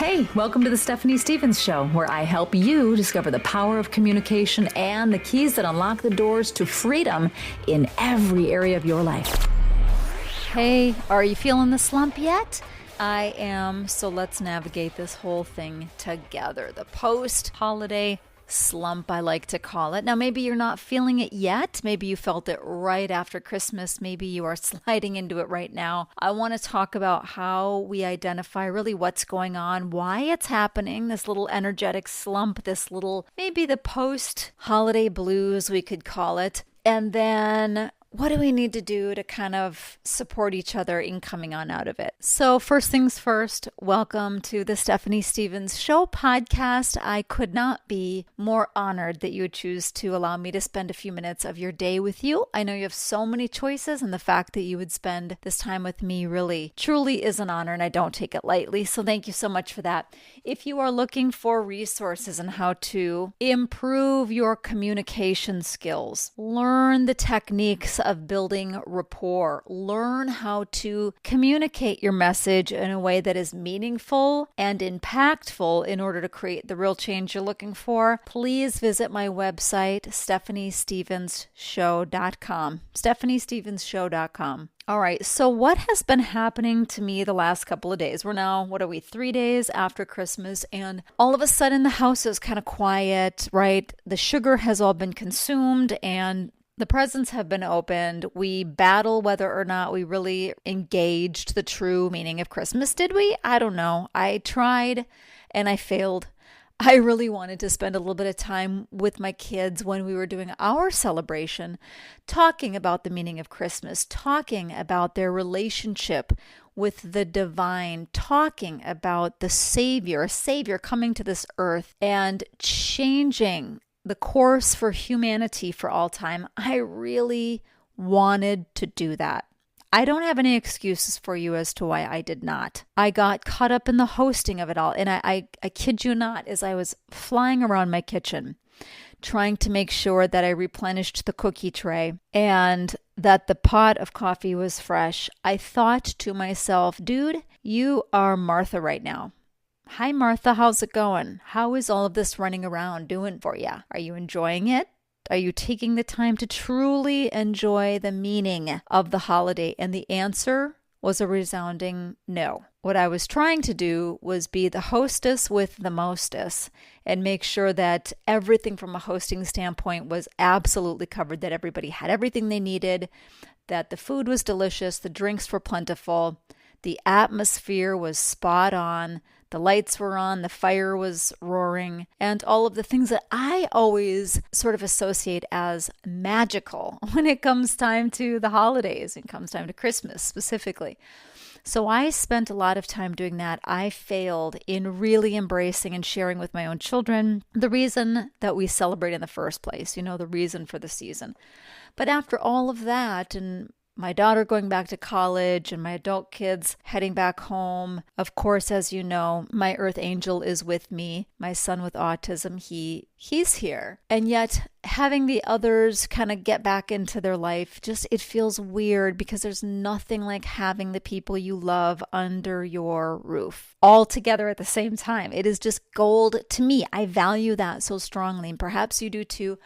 Hey, welcome to the Stephanie Stevens Show, where I help you discover the power of communication and the keys that unlock the doors to freedom in every area of your life. Hey, are you feeling the slump yet? I am, so let's navigate this whole thing together. The post-holiday slump, I like to call it. Now, maybe you're not feeling it yet. Maybe you felt it right after Christmas. Maybe you are sliding into it right now. I want to talk about how we identify really what's going on, why it's happening, this little energetic slump, this little, maybe the post-holiday blues, we could call it. And then what do we need to do to kind of support each other in coming on out of it? So first things first, welcome to the Stephanie Stevens Show podcast. I could not be more honored that you would choose to allow me to spend a few minutes of your day with you. I know you have so many choices, and the fact that you would spend this time with me really, truly is an honor, and I don't take it lightly. So thank you so much for that. If you are looking for resources on how to improve your communication skills, learn the techniques of building rapport, learn how to communicate your message in a way that is meaningful and impactful in order to create the real change you're looking for, please visit my website, stephaniestevenshow.com. stephaniestevenshow.com. All right, so what has been happening to me the last couple of days? We're now, 3 days after Christmas, and all of a sudden the house is kind of quiet, right? The sugar has all been consumed and the presents have been opened. We battle whether or not we really engaged the true meaning of Christmas. Did we? I don't know. I tried and I failed. I really wanted to spend a little bit of time with my kids when we were doing our celebration, talking about the meaning of Christmas, talking about their relationship with the divine, talking about the Savior, a Savior coming to this earth and changing the course for humanity for all time. I really wanted to do that. I don't have any excuses for you as to why I did not. I got caught up in the hosting of it all. And I kid you not, as I was flying around my kitchen, trying to make sure that I replenished the cookie tray and that the pot of coffee was fresh, I thought to myself, dude, you are Martha right now. Hi, Martha. How's it going? How is all of this running around doing for you? Are you enjoying it? Are you taking the time to truly enjoy the meaning of the holiday? And the answer was a resounding no. What I was trying to do was be the hostess with the mostess and make sure that everything from a hosting standpoint was absolutely covered, that everybody had everything they needed, that the food was delicious, the drinks were plentiful, the atmosphere was spot on, the lights were on, the fire was roaring, and all of the things that I always sort of associate as magical when it comes time to the holidays, and comes time to Christmas specifically. So I spent a lot of time doing that. I failed in really embracing and sharing with my own children the reason that we celebrate in the first place, the reason for the season. But after all of that, and my daughter going back to college and my adult kids heading back home. Of course, as you know, my earth angel is with me. My son with autism, he's here. And yet having the others kind of get back into their life, it feels weird because there's nothing like having the people you love under your roof all together at the same time. It is just gold to me. I value that so strongly, and perhaps you do too.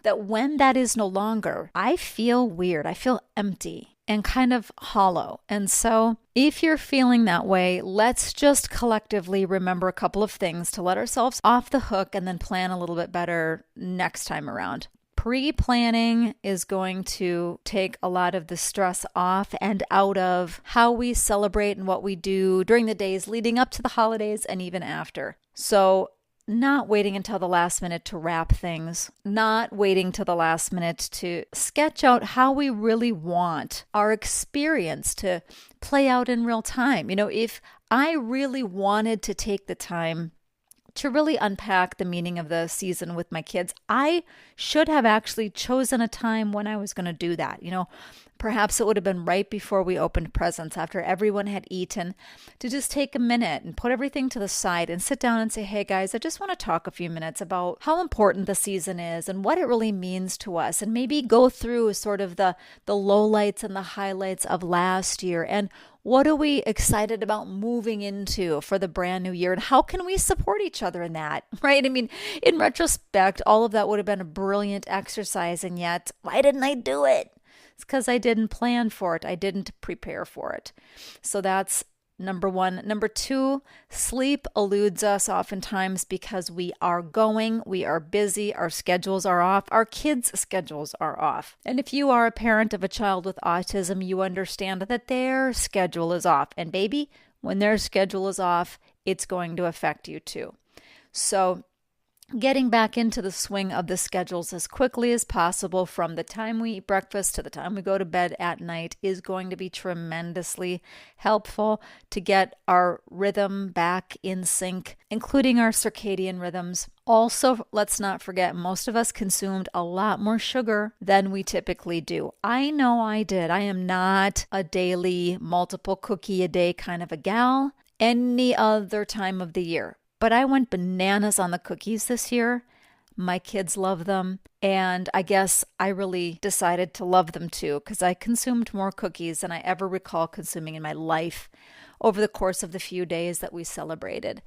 That when that is no longer, I feel weird. I feel empty and kind of hollow. And so if you're feeling that way, let's just collectively remember a couple of things to let ourselves off the hook and then plan a little bit better next time around. Pre-planning is going to take a lot of the stress off and out of how we celebrate and what we do during the days leading up to the holidays and even after. So not waiting until the last minute to wrap things, not waiting till the last minute to sketch out how we really want our experience to play out in real time. If I really wanted to take the time to really unpack the meaning of the season with my kids, I should have actually chosen a time when I was going to do that. Perhaps it would have been right before we opened presents, after everyone had eaten, to just take a minute and put everything to the side and sit down and say, hey guys, I just want to talk a few minutes about how important the season is and what it really means to us, and maybe go through sort of the lowlights and the highlights of last year and What are we excited about moving into for the brand new year? And how can we support each other in that, right? I mean, in retrospect, all of that would have been a brilliant exercise. And yet, why didn't I do it? It's because I didn't plan for it. I didn't prepare for it. So that's number one. Number two, sleep eludes us oftentimes because we are busy, our schedules are off, our kids' schedules are off. And if you are a parent of a child with autism, you understand that their schedule is off. And baby, when their schedule is off, it's going to affect you too. So getting back into the swing of the schedules as quickly as possible from the time we eat breakfast to the time we go to bed at night is going to be tremendously helpful to get our rhythm back in sync, including our circadian rhythms. Also, let's not forget, most of us consumed a lot more sugar than we typically do. I know I did. I am not a daily multiple cookie a day kind of a gal any other time of the year. But I went bananas on the cookies this year. My kids love them. And I guess I really decided to love them too, because I consumed more cookies than I ever recall consuming in my life over the course of the few days that we celebrated.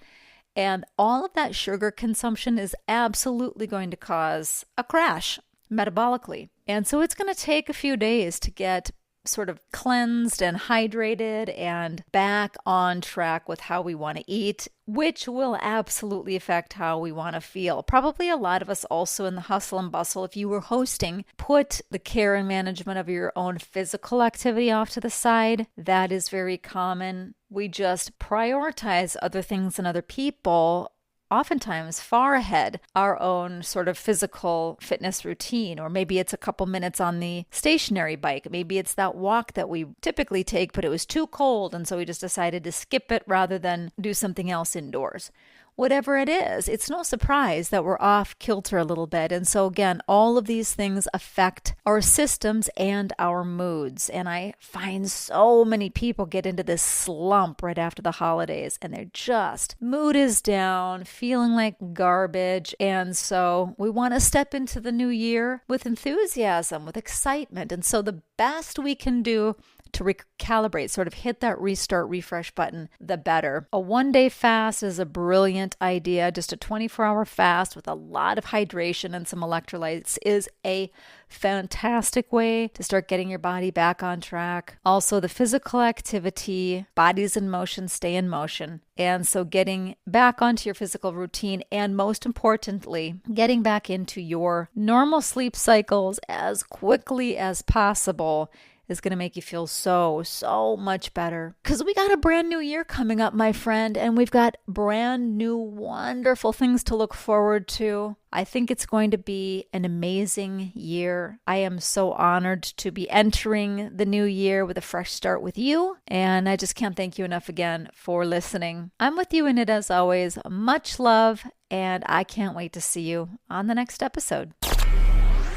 And all of that sugar consumption is absolutely going to cause a crash metabolically. And so it's going to take a few days to get sort of cleansed and hydrated and back on track with how we want to eat, which will absolutely affect how we want to feel. Probably a lot of us also in the hustle and bustle, if you were hosting, put the care and management of your own physical activity off to the side. That is very common. We just prioritize other things and other people, oftentimes far ahead our own sort of physical fitness routine. Or maybe it's a couple minutes on the stationary bike. Maybe it's that walk that we typically take, but it was too cold, and so we just decided to skip it rather than do something else indoors. Whatever it is, it's no surprise that we're off kilter a little bit. And so again, all of these things affect our systems and our moods. And I find so many people get into this slump right after the holidays, and they're just, mood is down, feeling like garbage. And so we want to step into the new year with enthusiasm, with excitement. And so the best we can do to recalibrate, sort of hit that restart, refresh button, the better. A one-day fast is a brilliant idea. Just a 24-hour fast with a lot of hydration and some electrolytes is a fantastic way to start getting your body back on track. Also, the physical activity, bodies in motion, stay in motion. And so getting back onto your physical routine, and most importantly, getting back into your normal sleep cycles as quickly as possible is going to make you feel so much better. Because we got a brand new year coming up, my friend, and we've got brand new wonderful things to look forward to. I think it's going to be an amazing year. I am so honored to be entering the new year with a fresh start with you, and I just can't thank you enough again for listening. I'm with you in it as always. Much love, and I can't wait to see you on the next episode.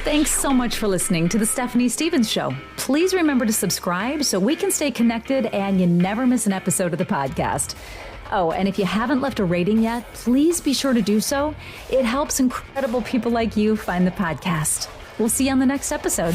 Thanks so much for listening to The Stephanie Stevens Show. Please remember to subscribe so we can stay connected and you never miss an episode of the podcast. Oh, and if you haven't left a rating yet, please be sure to do so. It helps incredible people like you find the podcast. We'll see you on the next episode.